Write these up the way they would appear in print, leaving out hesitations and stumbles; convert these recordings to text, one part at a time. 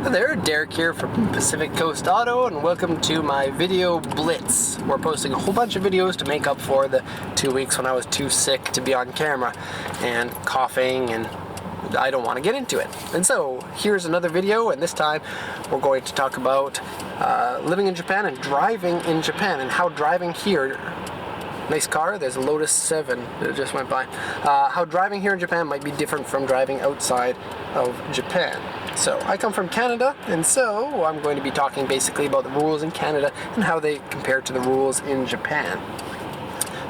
Hi there, Derek here from Pacific Coast Auto, and welcome to my video blitz. We're posting a whole bunch of videos to make up for the 2 weeks when I was too sick to be on camera and coughing, and I don't want to get into it. And so here's another video, and this time we're going to talk about living in Japan and driving in Japan, and how driving here, nice car, there's a Lotus 7 that just went by, how driving here in Japan might be different from driving outside of Japan. So I come from Canada, and so I'm going to be talking basically about the rules in Canada and how they compare to the rules in Japan.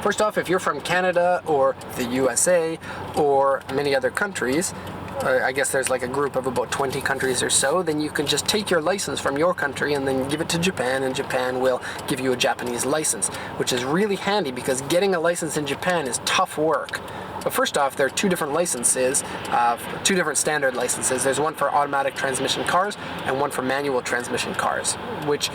First off, if you're from Canada or the USA or many other countries, I guess there's like a group of about 20 countries or so, then you can just take your license from your country and then give it to Japan, and Japan will give you a Japanese license, which is really handy because getting a license in Japan is tough work. But first off, there are two different licenses, two different standard licenses. There's one for automatic transmission cars and one for manual transmission cars, which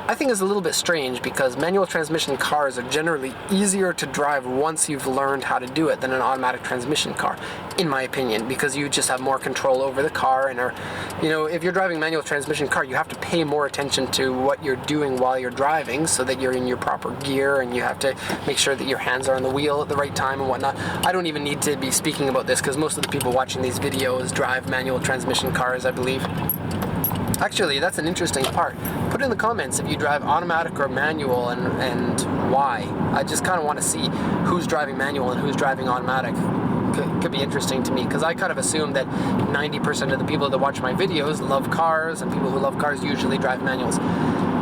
I think is a little bit strange because manual transmission cars are generally easier to drive once you've learned how to do it than an automatic transmission car, in my opinion, because you just have more control over the car, and if you're driving a manual transmission car, you have to pay more attention to what you're doing while you're driving so that you're in your proper gear, and you have to make sure that your hands are on the wheel at the right time and whatnot. I don't even need to be speaking about this because most of the people watching these videos drive manual transmission cars, I believe. Actually, that's an interesting part. Put in the comments if you drive automatic or manual and why. I just kind of want to see who's driving manual and who's driving automatic. Could be interesting to me because I kind of assume that 90% of the people that watch my videos love cars, and people who love cars usually drive manuals.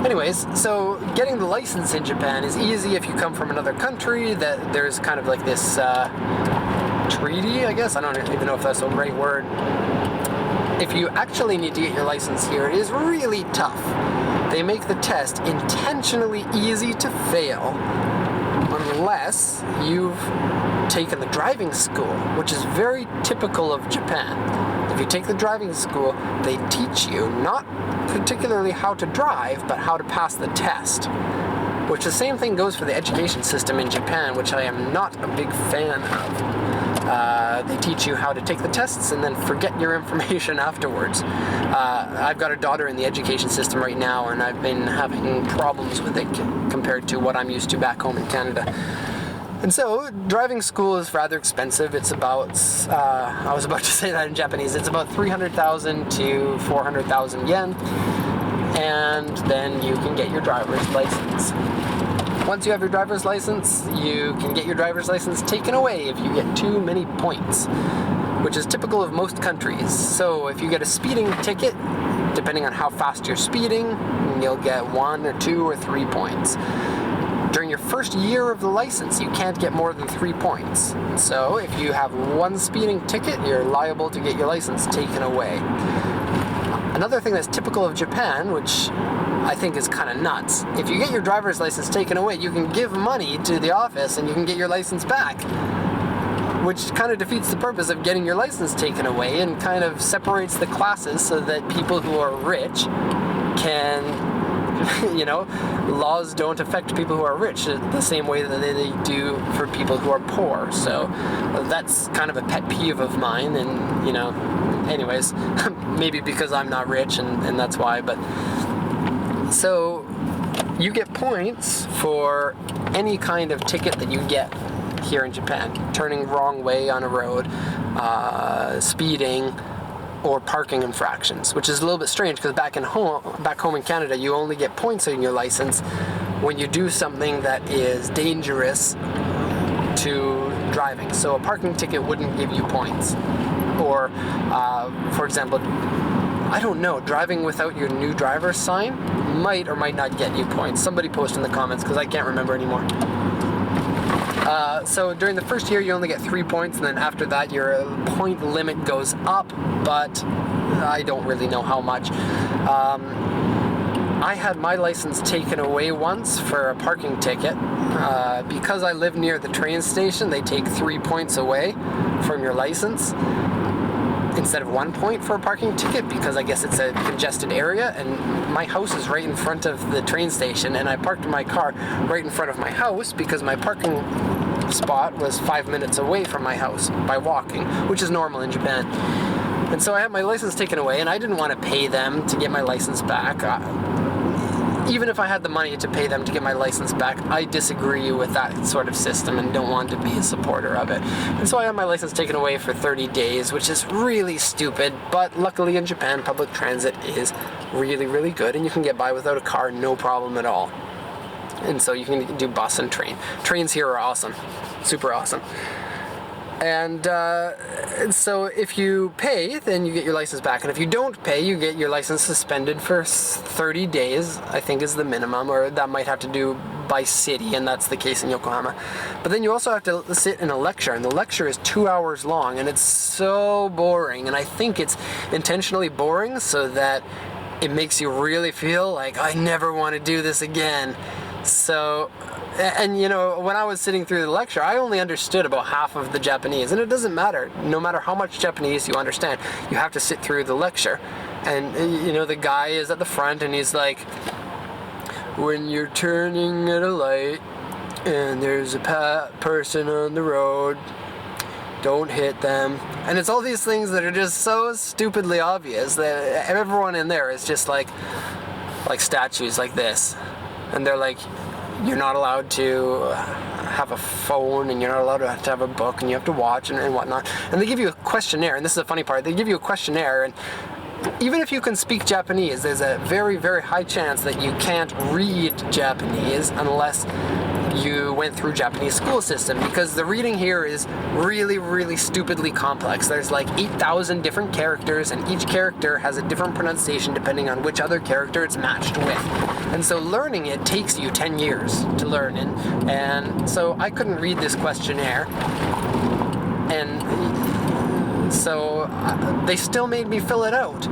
Anyways, so getting the license in Japan is easy if you come from another country. That there's kind of like this treaty, I guess. I don't even know if that's the right word. If you actually need to get your license here, it is really tough. They make the test intentionally easy to fail unless you've taken the driving school, which is very typical of Japan. If you take the driving school, they teach you not particularly how to drive, but how to pass the test. Which the same thing goes for the education system in Japan, which I am not a big fan of. They teach you how to take the tests and then forget your information afterwards. I've got a daughter in the education system right now, and I've been having problems with it compared to what I'm used to back home in Canada. And so, driving school is rather expensive. It's about, I was about to say that in Japanese, it's about 300,000 to 400,000 yen, and then you can get your driver's license. Once you have your driver's license, you can get your driver's license taken away if you get too many points, which is typical of most countries. So if you get a speeding ticket, depending on how fast you're speeding, you'll get 1 or 2 or 3 points. During your first year of the license, you can't get more than 3 points. So if you have one speeding ticket, you're liable to get your license taken away. Another thing that's typical of Japan, which I think is kind of nuts, if you get your driver's license taken away, you can give money to the office and you can get your license back, which kind of defeats the purpose of getting your license taken away and kind of separates the classes so that people who are rich can, laws don't affect people who are rich the same way that they do for people who are poor. So that's kind of a pet peeve of mine, and anyways, maybe because I'm not rich and that's why, but so you get points for any kind of ticket that you get here in Japan. Turning wrong way on a road, speeding, or parking infractions, which is a little bit strange because back home in Canada, you only get points in your license when you do something that is dangerous to driving. So a parking ticket wouldn't give you points. Or, for example, I don't know, driving without your new driver's sign might or might not get you points. Somebody post in the comments because I can't remember anymore. So during the first year you only get 3 points, and then after that your point limit goes up, but I don't really know how much. I had my license taken away once for a parking ticket. Because I live near the train station, they take 3 points away from your license instead of 1 point for a parking ticket, because I guess it's a congested area, and my house is right in front of the train station, and I parked my car right in front of my house because my parking spot was 5 minutes away from my house by walking, which is normal in Japan. And so I had my license taken away, and I didn't want to pay them to get my license back. Even if I had the money to pay them to get my license back, I disagree with that sort of system and don't want to be a supporter of it. And so I had my license taken away for 30 days, which is really stupid, but luckily in Japan, public transit is really, really good, and you can get by without a car, no problem at all. And so you can do bus and train. Trains here are awesome, super awesome. And so if you pay, then you get your license back. And if you don't pay, you get your license suspended for 30 days, I think is the minimum, or that might have to do by city, and that's the case in Yokohama. But then you also have to sit in a lecture, and the lecture is 2 hours long, and it's so boring. And I think it's intentionally boring so that it makes you really feel like, I never want to do this again. So, and you know, when I was sitting through the lecture, I only understood about half of the Japanese, and it doesn't matter. No matter how much Japanese you understand, you have to sit through the lecture. And you know, the guy is at the front, and he's like, when you're turning at a light and there's a person on the road, don't hit them. And it's all these things that are just so stupidly obvious that everyone in there is just like statues like this. And they're like, you're not allowed to have a phone, and you're not allowed to have a book, and you have to watch and whatnot. And they give you a questionnaire, and this is the funny part, they give you a questionnaire, and even if you can speak Japanese, there's a very, very high chance that you can't read Japanese unless you went through Japanese school system, because the reading here is really, really stupidly complex. There's like 8,000 different characters, and each character has a different pronunciation depending on which other character it's matched with. And so learning it takes you 10 years to learn it. And so I couldn't read this questionnaire, and so they still made me fill it out.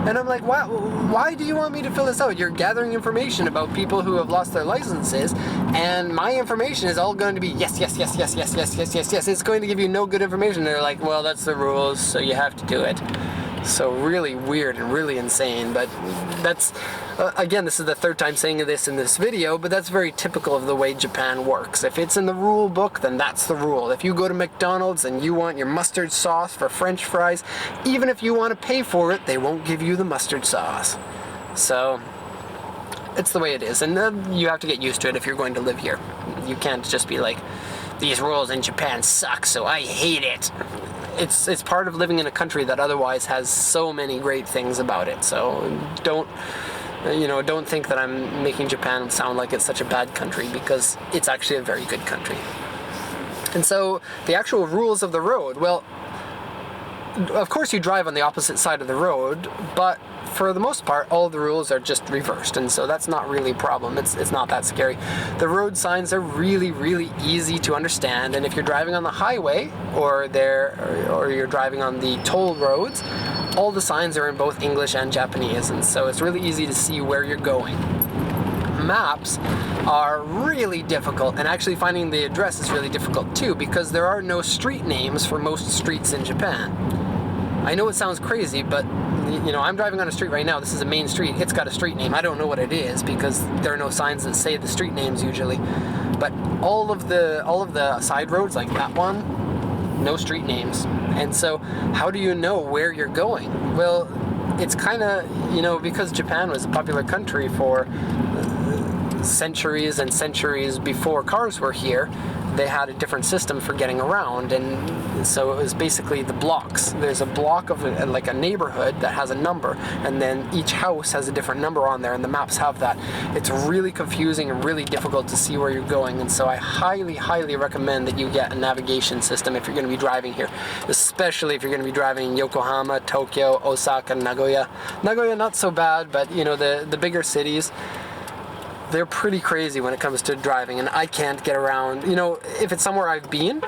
And I'm like, why do you want me to fill this out? You're gathering information about people who have lost their licenses, and my information is all going to be yes, yes, yes, yes, yes, yes, yes, yes, yes. It's going to give you no good information. They're like, well, that's the rules, so you have to do it. So really weird and really insane, but that's, again, this is the third time saying this in this video, but that's very typical of the way Japan works. If it's in the rule book, then that's the rule. If you go to McDonald's and you want your mustard sauce for French fries, even if you want to pay for it, they won't give you the mustard sauce. So it's the way it is, and you have to get used to it if you're going to live here. You can't just be like, these rules in Japan suck, so I hate it. It's part of living in a country that otherwise has so many great things about it. So don't think that I'm making Japan sound like it's such a bad country, because it's actually a very good country. And so the actual rules of the road, well, of course you drive on the opposite side of the road, but for the most part, all the rules are just reversed, and so that's not really a problem. It's not that scary. The road signs are really, really easy to understand, and if you're driving on the highway or you're driving on the toll roads, all the signs are in both English and Japanese, and so it's really easy to see where you're going. Maps are really difficult, and actually finding the address is really difficult too, because there are no street names for most streets in Japan. I know it sounds crazy, but you know, I'm driving on a street right now. This is a main street. It's got a street name. I don't know what it is because there are no signs that say the street names usually. But all of the side roads, like that one, no street names. And so how do you know where you're going? Well, it's kind of, you know, because Japan was a popular country for centuries and centuries before cars were here, they had a different system for getting around, and so it was basically the blocks. There's a block of like a neighborhood that has a number, and then each house has a different number on there, and the maps have that. It's really confusing and really difficult to see where you're going, and so I highly, highly recommend that you get a navigation system if you're going to be driving here, especially if you're going to be driving in Yokohama, Tokyo, Osaka, Nagoya. Nagoya not so bad, but you know, the bigger cities, they're pretty crazy when it comes to driving, and I can't get around. You know, if it's somewhere I've been,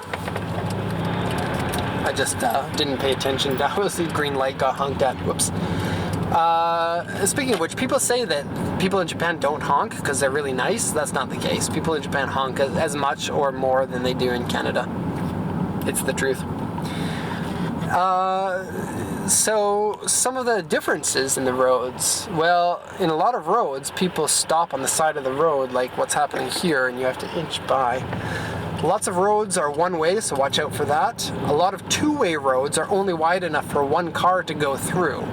I just didn't pay attention. That was the green light got honked at. Whoops. Speaking of which, people say that people in Japan don't honk because they're really nice. That's not the case. People in Japan honk as much or more than they do in Canada. It's the truth. So some of the differences in the roads, well, in a lot of roads, people stop on the side of the road, like what's happening here, and you have to inch by. Lots of roads are one-way, so watch out for that. A lot of two-way roads are only wide enough for one car to go through.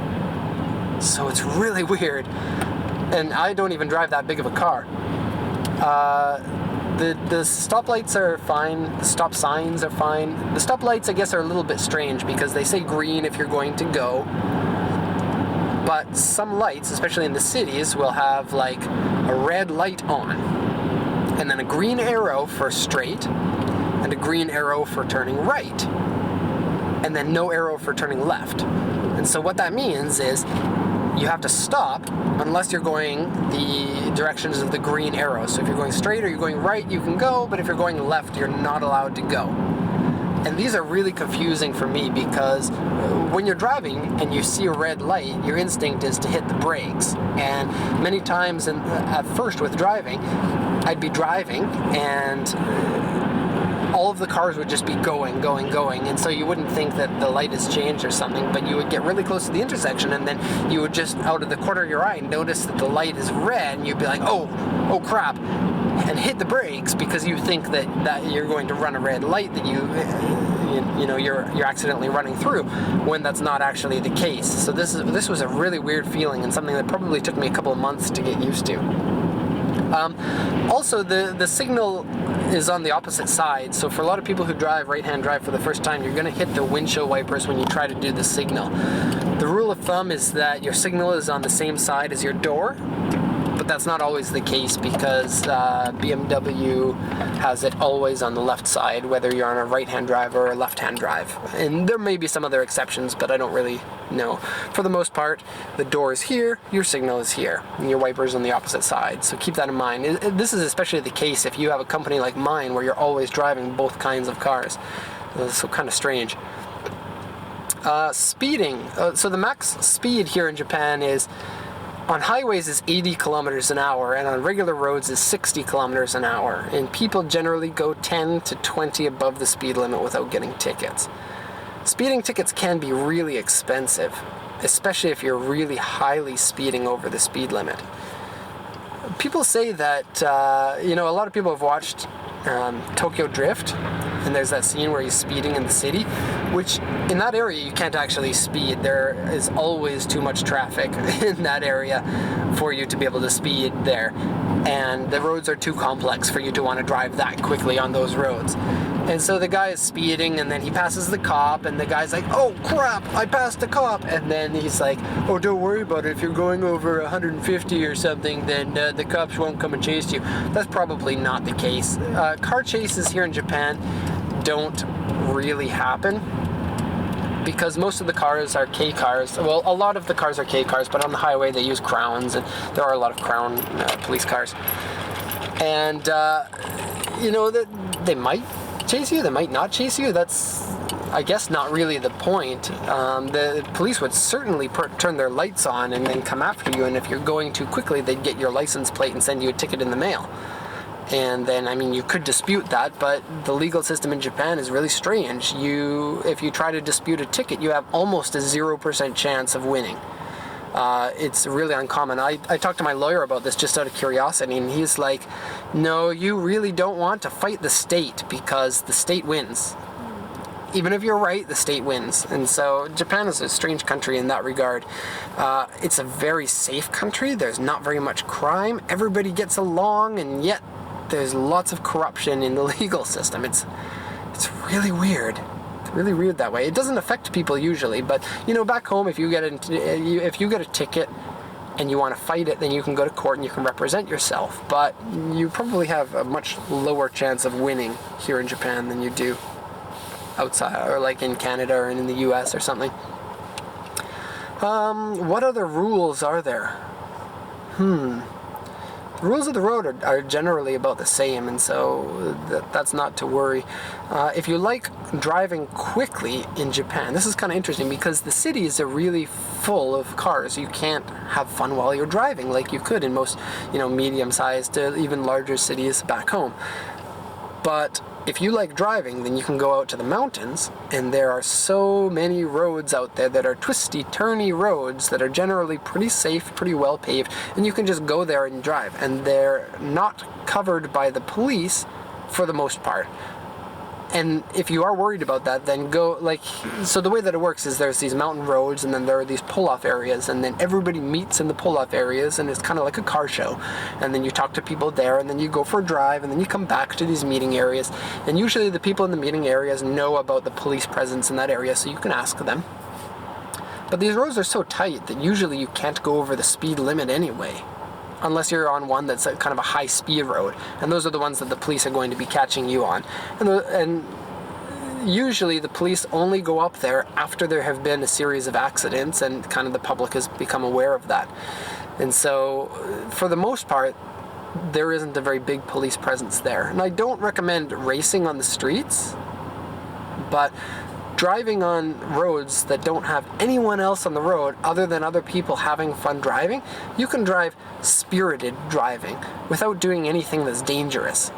So it's really weird. And I don't even drive that big of a car. The stoplights are fine. The stop signs are fine. The stoplights, I guess, are a little bit strange because they say green if you're going to go. But some lights, especially in the cities, will have like a red light on, and then a green arrow for straight, and a green arrow for turning right, and then no arrow for turning left. And so what that means is you have to stop unless you're going the directions of the green arrow. So if you're going straight or you're going right, you can go, but if you're going left, you're not allowed to go. And these are really confusing for me because when you're driving and you see a red light, your instinct is to hit the brakes. And many times at first with driving, I'd be driving and all of the cars would just be going, and so you wouldn't think that the light has changed or something, but you would get really close to the intersection and then you would just, out of the corner of your eye, notice that the light is red, and you'd be like, oh crap, and hit the brakes because you think that you're going to run a red light that you're accidentally running through, when that's not actually the case. So this was a really weird feeling, and something that probably took me a couple of months to get used to. Also, the signal is on the opposite side, so for a lot of people who drive right-hand drive for the first time, you're going to hit the windshield wipers when you try to do the signal. The rule of thumb is that your signal is on the same side as your door, but that's not always the case because BMW has it always on the left side, whether you're on a right-hand drive or a left-hand drive. And there may be some other exceptions, but I don't really know. For the most part, the door is here, your signal is here, and your wiper's on the opposite side. So keep that in mind. This is especially the case if you have a company like mine where you're always driving both kinds of cars. So kind of strange. Speeding. So the max speed here in Japan is, on highways is 80 kilometers an hour, and on regular roads is 60 kilometers an hour. And people generally go 10 to 20 above the speed limit without getting tickets. Speeding tickets can be really expensive, especially if you're really highly speeding over the speed limit. People say that, a lot of people have watched Tokyo Drift, and there's that scene where he's speeding in the city, which in that area you can't actually speed. There is always too much traffic in that area for you to be able to speed there, and the roads are too complex for you to want to drive that quickly on those roads. And so the guy is speeding, and then he passes the cop, and the guy's like, oh crap, I passed the cop. And then he's like, oh, don't worry about it. If you're going over 150 or something, then the cops won't come and chase you. That's probably not the case. Car chases here in Japan don't really happen because most of the cars are K cars. Well, a lot of the cars are K cars, but on the highway they use crowns, and there are a lot of crown police cars. And, they might chase you, they might not chase you. That's, I guess, not really the point. The police would certainly turn their lights on and then come after you, and if you're going too quickly, they'd get your license plate and send you a ticket in the mail. And then, you could dispute that, but the legal system in Japan is really strange. If you try to dispute a ticket, you have almost a 0% chance of winning. It's really uncommon. I talked to my lawyer about this just out of curiosity, and he's like, no, you really don't want to fight the state because the state wins. Even if you're right, the state wins. And so Japan is a strange country in that regard. It's a very safe country. There's not very much crime. Everybody gets along, and yet there's lots of corruption in the legal system. It's really weird. Really weird that way. It doesn't affect people usually, but back home, if you get a ticket and you want to fight it, then you can go to court and you can represent yourself. But you probably have a much lower chance of winning here in Japan than you do outside, or like in Canada or in the US or something. What other rules are there? The rules of the road are generally about the same, and so that's not to worry. If you like driving quickly in Japan, this is kind of interesting because the cities are really full of cars. You can't have fun while you're driving like you could in most, medium-sized to even larger cities back home. But if you like driving, then you can go out to the mountains, and there are so many roads out there that are twisty, turny roads that are generally pretty safe, pretty well paved, and you can just go there and drive, and they're not covered by the police for the most part. And if you are worried about that, then go, like, so the way that it works is there's these mountain roads, and then there are these pull-off areas, and then everybody meets in the pull-off areas, and it's kind of like a car show. And then you talk to people there, and then you go for a drive, and then you come back to these meeting areas. And usually the people in the meeting areas know about the police presence in that area, so you can ask them. But these roads are so tight that usually you can't go over the speed limit anyway, unless you're on one that's kind of a high speed road, and those are the ones that the police are going to be catching you on. And usually the police only go up there after there have been a series of accidents, and kind of the public has become aware of that. And so for the most part, there isn't a very big police presence there. And I don't recommend racing on the streets, but driving on roads that don't have anyone else on the road other than other people having fun driving, you can drive spirited driving without doing anything that's dangerous.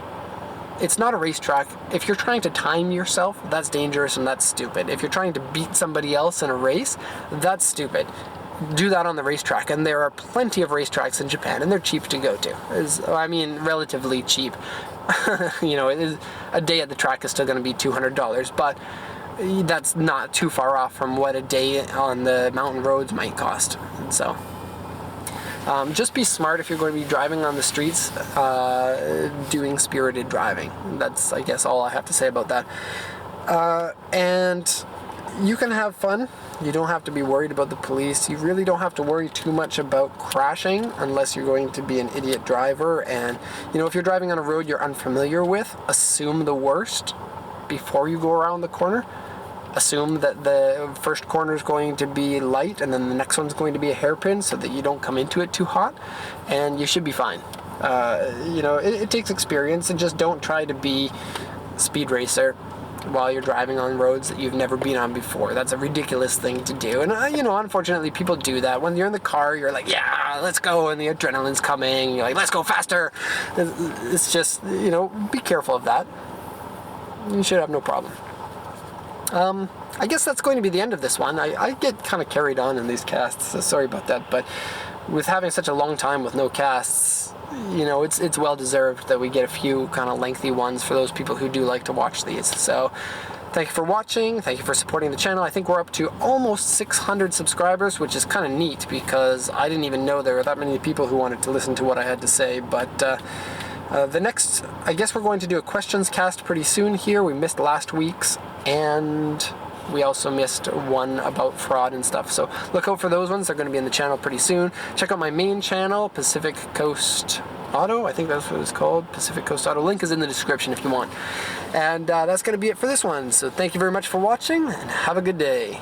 It's not a racetrack. If you're trying to time yourself, that's dangerous and that's stupid. If you're trying to beat somebody else in a race, that's stupid. Do that on the racetrack, and there are plenty of racetracks in Japan, and they're cheap to go to. Relatively cheap. A day at the track is still going to be $200, but that's not too far off from what a day on the mountain roads might cost. And so just be smart if you're going to be driving on the streets, doing spirited driving. That's, I guess, all I have to say about that. And you can have fun. You don't have to be worried about the police. You really don't have to worry too much about crashing unless you're going to be an idiot driver. And, if you're driving on a road you're unfamiliar with, assume the worst before you go around the corner. Assume that the first corner is going to be light, and then the next one's going to be a hairpin, so that you don't come into it too hot, and you should be fine. It takes experience, and just don't try to be a speed racer while you're driving on roads that you've never been on before. That's a ridiculous thing to do. And, unfortunately, people do that. When you're in the car, you're like, yeah, let's go, and the adrenaline's coming. You're like, let's go faster. It's just, be careful of that. You should have no problem. I guess that's going to be the end of this one. I get kind of carried on in these casts, so sorry about that, but with having such a long time with no casts, it's well deserved that we get a few kind of lengthy ones for those people who do like to watch these. So thank you for watching, thank you for supporting the channel. I think we're up to almost 600 subscribers, which is kind of neat, because I didn't even know there were that many people who wanted to listen to what I had to say. But the next, I guess we're going to do a questions cast pretty soon here. We missed last week's, and we also missed one about fraud and stuff. So look out for those ones. They're going to be in the channel pretty soon. Check out my main channel, Pacific Coast Auto. I think that's what it's called, Pacific Coast Auto. Link is in the description if you want. And that's going to be it for this one. So thank you very much for watching, and have a good day.